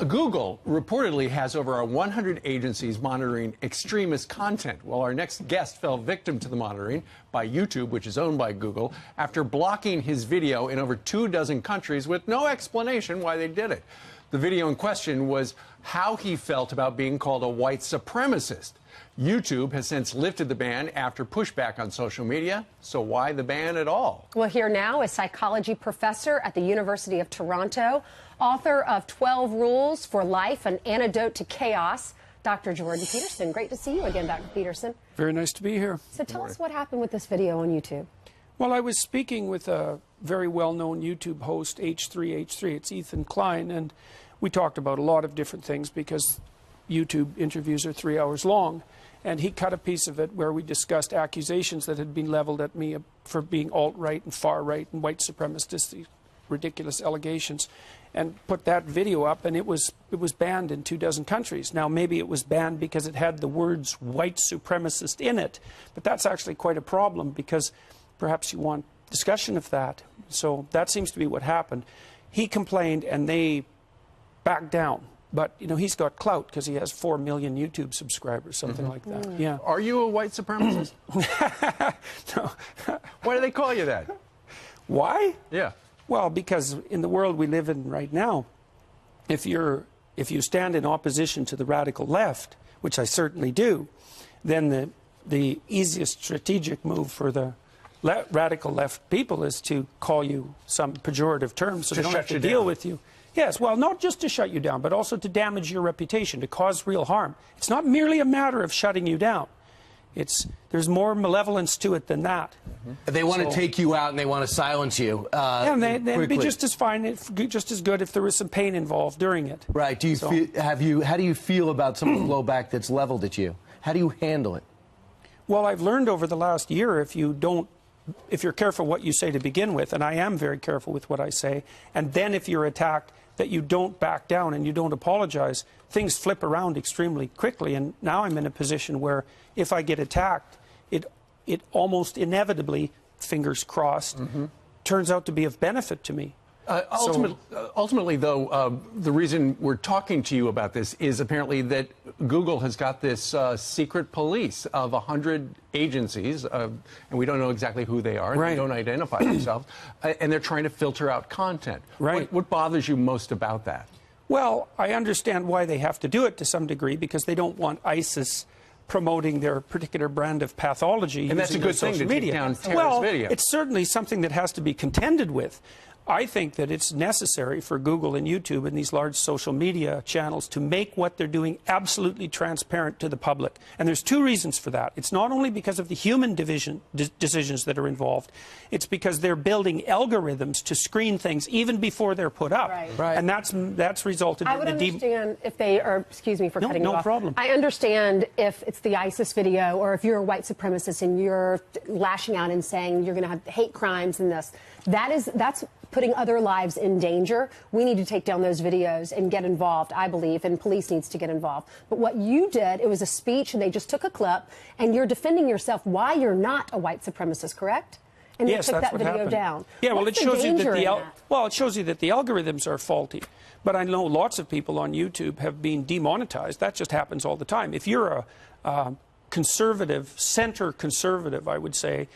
Google reportedly has over 100 agencies monitoring extremist content. Well, our next guest fell victim to the monitoring by YouTube, which is owned by Google, after blocking his video in over 24 countries with no explanation why they did it. The video in question was how he felt about being called a white supremacist. YouTube has since lifted the ban after pushback on social media. So why the ban at all? Well, here now is psychology professor at the University of Toronto, author of 12 Rules for Life, An Antidote to Chaos, Dr. Jordan Peterson. Great to see you again, Dr. Peterson. Very nice to be here. So tell us what happened with this video on YouTube. Well, I was speaking with a very well-known YouTube host, H3H3. It's Ethan Klein, and we talked about a lot of different things because YouTube interviews are 3 hours long. And he cut a piece of it where we discussed accusations that had been leveled at me for being alt-right and far-right and white supremacist, ridiculous allegations, and put that video up, and it was banned in 24 countries. Now, maybe it was banned because it had the words white supremacist in it, but that's actually quite a problem because perhaps you want discussion of that. So that seems to be what happened. He complained, and they backed down. But, you know, he's got clout because he has 4 million YouTube subscribers, something like that. Yeah. Are you a white supremacist? No. Why do they call you that? Why? Yeah. Well, because in the world we live in right now, if you stand in opposition to the radical left, which I certainly do, then the easiest strategic move for the radical left people is to call you some pejorative term so they don't have to deal with you. Yes, well, not just to shut you down, but also to damage your reputation, to cause real harm. It's not merely a matter of shutting you down. There's more malevolence to it than that. They want to take you out and they want to silence you. Yeah, and they'd be just as fine, just as good if there was some pain involved during it. Right. Do you how do you feel about some of the blowback that's leveled at you? How do you handle it? Well, I've learned over the last year if you're careful what you say to begin with, and I am very careful with what I say, and then if you're attacked, that you don't back down and you don't apologize, things flip around extremely quickly. And now I'm in a position where if I get attacked, it almost inevitably, fingers crossed, turns out to be of benefit to me. Ultimately, though, the reason we're talking to you about this is apparently that Google has got this secret police of 100 agencies, and we don't know exactly who they are, and they don't identify themselves, and they're trying to filter out content. Right. What bothers you most about that? Well, I understand why they have to do it to some degree, because they don't want ISIS promoting their particular brand of pathology. And that's a good thing to take down terrorist videos. It's certainly something that has to be contended with. I think that it's necessary for Google and YouTube and these large social media channels to make what they're doing absolutely transparent to the public. And there's two reasons for that. It's not only because of the human decisions that are involved, it's because they're building algorithms to screen things even before they're put up. Right. And that's resulted in I would understand if they are, excuse me for cutting you off. No problem. I understand if it's the ISIS video or if you're a white supremacist and you're lashing out and saying you're going to have hate crimes and this. That's putting other lives in danger. We need to take down those videos and get involved, I believe, and police needs to get involved. But what you did, it was a speech, and they just took a clip, and you're defending yourself why you're not a white supremacist, correct? And yes, they took that's that what video happened. down. Yeah, well, What's it shows you that it shows you that the algorithms are faulty. But I know lots of people on YouTube have been demonetized. That just happens all the time. If you're a conservative, center conservative, I would say,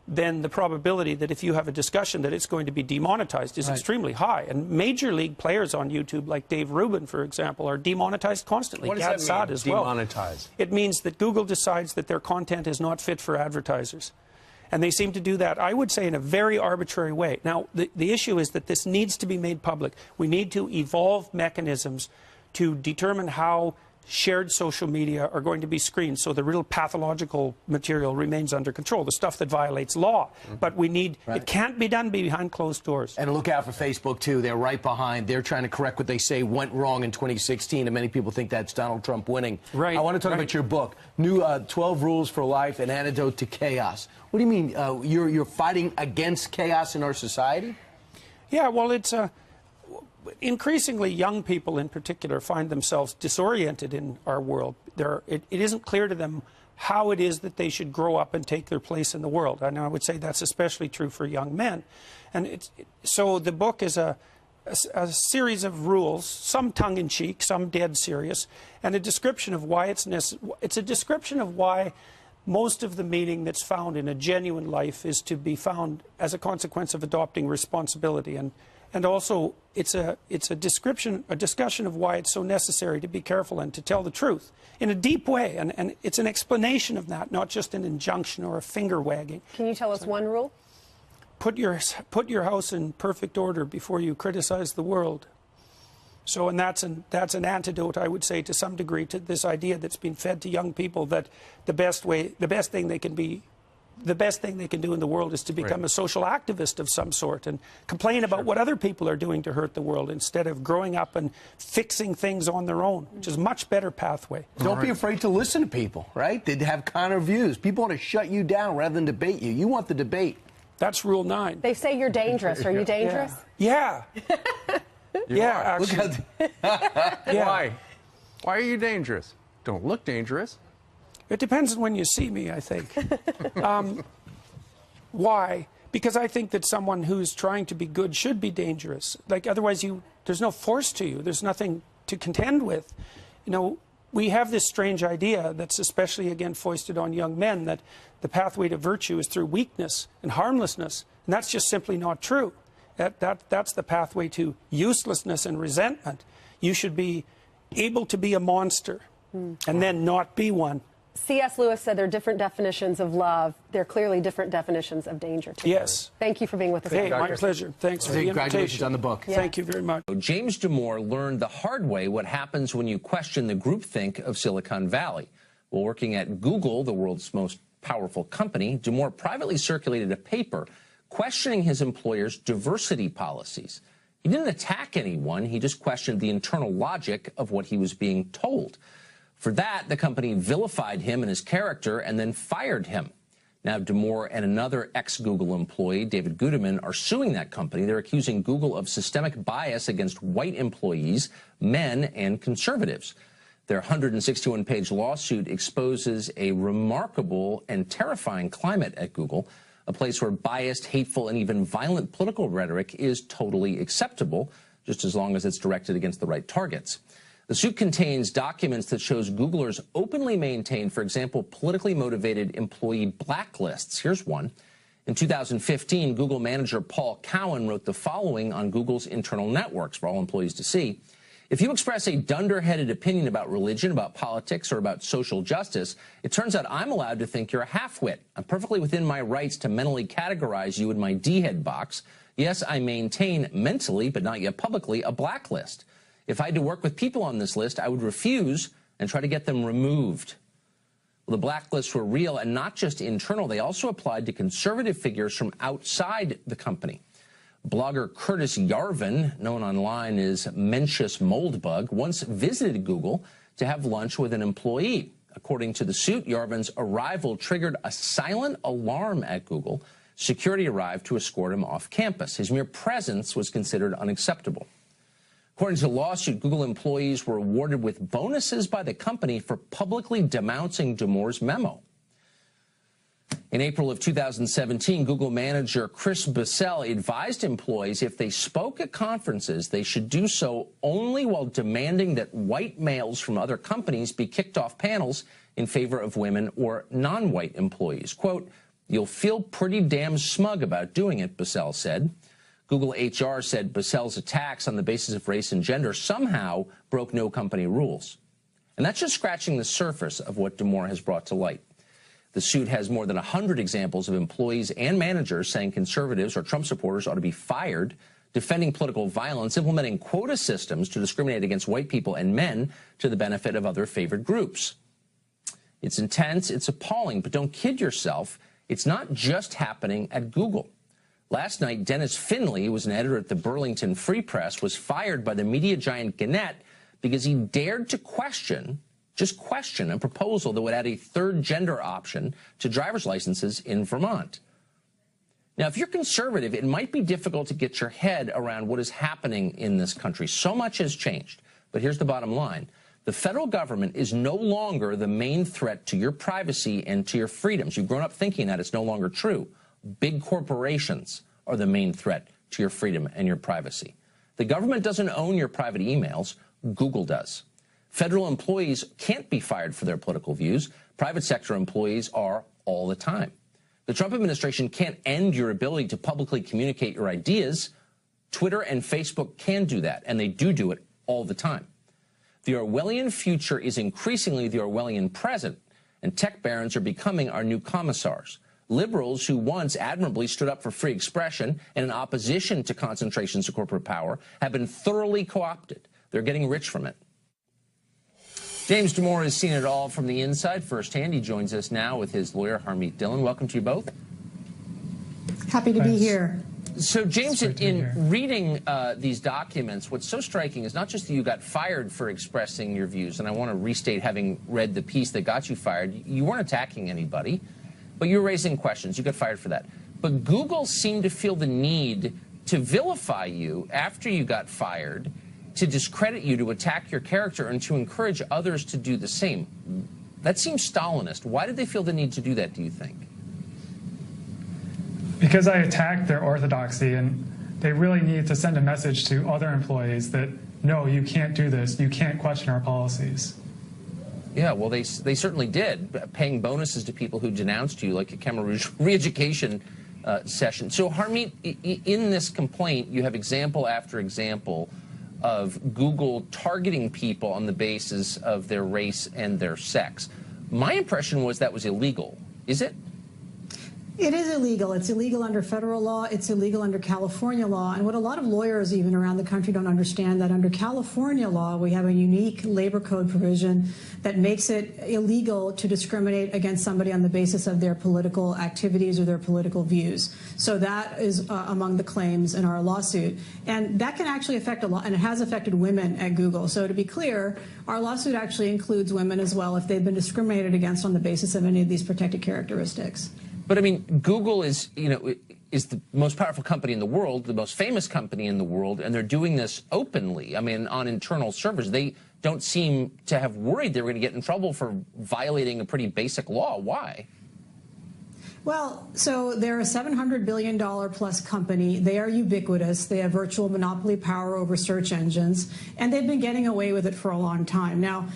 then the probability that if you have a discussion that it's going to be demonetized is extremely high. And major league players on YouTube, like Dave Rubin, for example, are demonetized constantly. What does that mean, demonetized? It means that Google decides that their content is not fit for advertisers. And they seem to do that, I would say, in a very arbitrary way. Now, the issue is that this needs to be made public. We need to evolve mechanisms to determine how shared social media are going to be screened so the real pathological material remains under control, the stuff that violates law. But we need, it can't be done behind closed doors. And look out for Facebook, too. They're right behind. They're trying to correct what they say went wrong in 2016, and many people think that's Donald Trump winning. Right. I want to talk about your book, new 12 Rules for Life, An Antidote to Chaos. What do you mean? You're fighting against chaos in our society? Yeah, well, it's increasingly young people in particular find themselves disoriented in our world. It isn't clear to them how it is that they should grow up and take their place in the world. And I would say that's especially true for young men. And so the book is a a series of rules, some tongue-in-cheek, some dead serious, and a description of why it's a description of why most of the meaning that's found in a genuine life is to be found as a consequence of adopting responsibility, and also it's a discussion of why it's so necessary to be careful and to tell the truth in a deep way, and it's an explanation of that, not just an injunction or a finger wagging. Can you tell us one rule? Put your house in perfect order before you criticize the world. So, and that's an antidote, I would say, to some degree, to this idea that's been fed to young people that the best thing they can do in the world is to become a social activist of some sort and complain about what other people are doing to hurt the world instead of growing up and fixing things on their own, which is a much better pathway. Don't be afraid to listen to people, right? They have counter views. People want to shut you down rather than debate you. You want the debate. That's rule 9. They say you're dangerous. Are you dangerous? Yeah. Yeah, actually. Yeah. Why? Why are you dangerous? Don't look dangerous. It depends on when you see me, I think. Why? Because I think that someone who's trying to be good should be dangerous. Like, otherwise there's no force to you. There's nothing to contend with. You know, we have this strange idea that's especially, again, foisted on young men, that the pathway to virtue is through weakness and harmlessness. And that's just simply not true. That's the pathway to uselessness and resentment. You should be able to be a monster and then not be one. C.S. Lewis said there are different definitions of love. There are clearly different definitions of danger, too. Yes. Thank you for being with us. Hey, my pleasure. Thanks for the Congratulations invitation. on the book. Yeah. Thank you very much. James Damore learned the hard way what happens when you question the groupthink of Silicon Valley. While working at Google, the world's most powerful company, Damore privately circulated a paper questioning his employer's diversity policies. He didn't attack anyone. He just questioned the internal logic of what he was being told. For that, the company vilified him and his character and then fired him. Now, Damore and another ex-Google employee, David Guterman, are suing that company. They're accusing Google of systemic bias against white employees, men, and conservatives. Their 161-page lawsuit exposes a remarkable and terrifying climate at Google, a place where biased, hateful, and even violent political rhetoric is totally acceptable, just as long as it's directed against the right targets. The suit contains documents that shows Googlers openly maintain, for example, politically motivated employee blacklists. Here's one. In 2015, Google manager Paul Cowan wrote the following on Google's internal networks for all employees to see. If you express a dunderheaded opinion about religion, about politics, or about social justice, it turns out I'm allowed to think you're a halfwit. I'm perfectly within my rights to mentally categorize you in my D-head box. Yes, I maintain mentally, but not yet publicly, a blacklist. If I had to work with people on this list, I would refuse and try to get them removed. Well, the blacklists were real and not just internal. They also applied to conservative figures from outside the company. Blogger Curtis Yarvin, known online as Mencius Moldbug, once visited Google to have lunch with an employee. According to the suit, Yarvin's arrival triggered a silent alarm at Google. Security arrived to escort him off campus. His mere presence was considered unacceptable. According to the lawsuit, Google employees were awarded with bonuses by the company for publicly denouncing Damore's memo. In April of 2017, Google manager Chris Bissell advised employees if they spoke at conferences, they should do so only while demanding that white males from other companies be kicked off panels in favor of women or non-white employees. Quote, "You'll feel pretty damn smug about doing it," Bissell said. Google HR said Bissell's attacks on the basis of race and gender somehow broke no company rules. And that's just scratching the surface of what Damore has brought to light. The suit has more than 100 examples of employees and managers saying conservatives or Trump supporters ought to be fired, defending political violence, implementing quota systems to discriminate against white people and men to the benefit of other favored groups. It's intense, it's appalling, but don't kid yourself. It's not just happening at Google. Last night, Dennis Finley, who was an editor at the Burlington Free Press, was fired by the media giant Gannett because he dared to just question a proposal that would add a third gender option to driver's licenses in Vermont. Now, if you're conservative, it might be difficult to get your head around what is happening in this country. So much has changed. But here's the bottom line. The federal government is no longer the main threat to your privacy and to your freedoms. You've grown up thinking that. It's no longer true. Big corporations are the main threat to your freedom and your privacy. The government doesn't own your private emails. Google does. Federal employees can't be fired for their political views. Private sector employees are all the time. The Trump administration can't end your ability to publicly communicate your ideas. Twitter and Facebook can do that, and they do it all the time. The Orwellian future is increasingly the Orwellian present, and tech barons are becoming our new commissars. Liberals who once admirably stood up for free expression and in opposition to concentrations of corporate power have been thoroughly co-opted. They're getting rich from it. James Damore has seen it all from the inside firsthand. He joins us now with his lawyer, Harmeet Dillon. Welcome to you both. Happy to be here. So, James, in reading these documents, what's so striking is not just that you got fired for expressing your views, and I want to restate, having read the piece that got you fired, you weren't attacking anybody, but you were raising questions. You got fired for that. But Google seemed to feel the need to vilify you after you got fired, to discredit you, to attack your character, and to encourage others to do the same. That seems Stalinist. Why did they feel the need to do that, do you think? Because I attacked their orthodoxy, and they really need to send a message to other employees that, no, you can't do this. You can't question our policies. Yeah, well, they certainly did, paying bonuses to people who denounced you, like a Khmer Rouge re-education session. So, Harmeet, in this complaint, you have example after example of Google targeting people on the basis of their race and their sex. My impression was that was illegal. Is it? It is illegal. It's illegal under federal law. It's illegal under California law. And what a lot of lawyers even around the country don't understand, that under California law, we have a unique labor code provision that makes it illegal to discriminate against somebody on the basis of their political activities or their political views. So that is among the claims in our lawsuit. And that can actually affect a lot, and it has affected women at Google. So to be clear, our lawsuit actually includes women as well if they've been discriminated against on the basis of any of these protected characteristics. But I mean, Google is, is the most powerful company in the world, the most famous company in the world, and they're doing this openly. I mean, on internal servers, they don't seem to have worried they were going to get in trouble for violating a pretty basic law. Why? Well, so they're a $700 billion plus company. They are ubiquitous. They have virtual monopoly power over search engines, and they've been getting away with it for a long time. Now,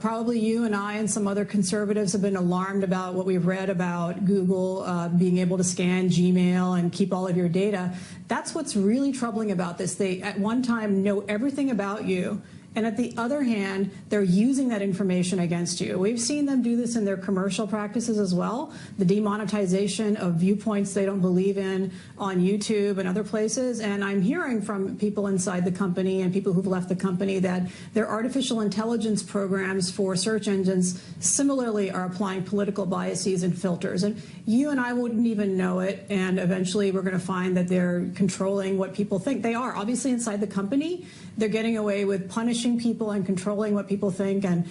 probably you and I and some other conservatives have been alarmed about what we've read about Google being able to scan Gmail and keep all of your data. That's what's really troubling about this. They, at one time, know everything about you. And at the other hand, they're using that information against you. We've seen them do this in their commercial practices as well. The demonetization of viewpoints they don't believe in on YouTube and other places. And I'm hearing from people inside the company and people who've left the company that their artificial intelligence programs for search engines similarly are applying political biases and filters. And you and I wouldn't even know it. And eventually we're going to find that they're controlling what people think. They are. Obviously inside the company, they're getting away with punishing people and controlling what people think. And,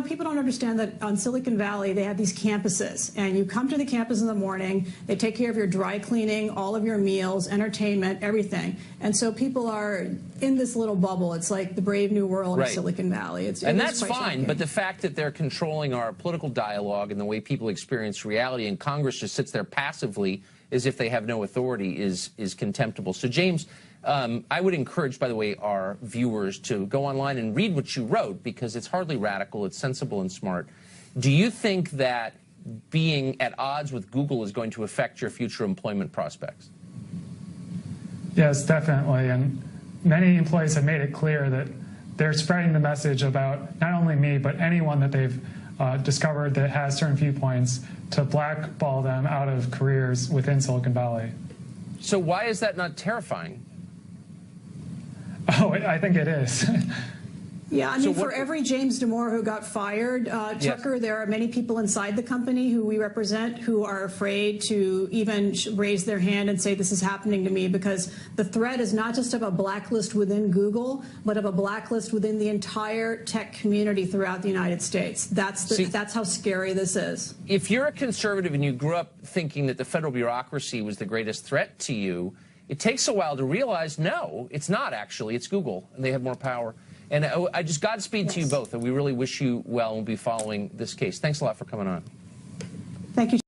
people don't understand that on Silicon Valley, they have these campuses. And you come to the campus in the morning, they take care of your dry cleaning, all of your meals, entertainment, everything. And so people are in this little bubble. It's like the brave new world of Silicon Valley. And that's fine, but the fact that they're controlling our political dialogue and the way people experience reality, and Congress just sits there passively as if they have no authority, is contemptible. So, James, I would encourage, by the way, our viewers to go online and read what you wrote, because it's hardly radical, it's sensible and smart. Do you think that being at odds with Google is going to affect your future employment prospects? Yes, definitely. And many employees have made it clear that they're spreading the message about not only me, but anyone that they've discovered that has certain viewpoints, to blackball them out of careers within Silicon Valley. So why is that not terrifying? Oh, I think it is. Yeah, I mean, for every James Damore who got fired, Tucker, there are many people inside the company who we represent who are afraid to even raise their hand and say this is happening to me, because the threat is not just of a blacklist within Google, but of a blacklist within the entire tech community throughout the United States. That's how scary this is. If you're a conservative and you grew up thinking that the federal bureaucracy was the greatest threat to you, it takes a while to realize, no, it's not actually. It's Google, and they have more power. And I just Godspeed to you both, and we really wish you well, and we'll be following this case. Thanks a lot for coming on. Thank you.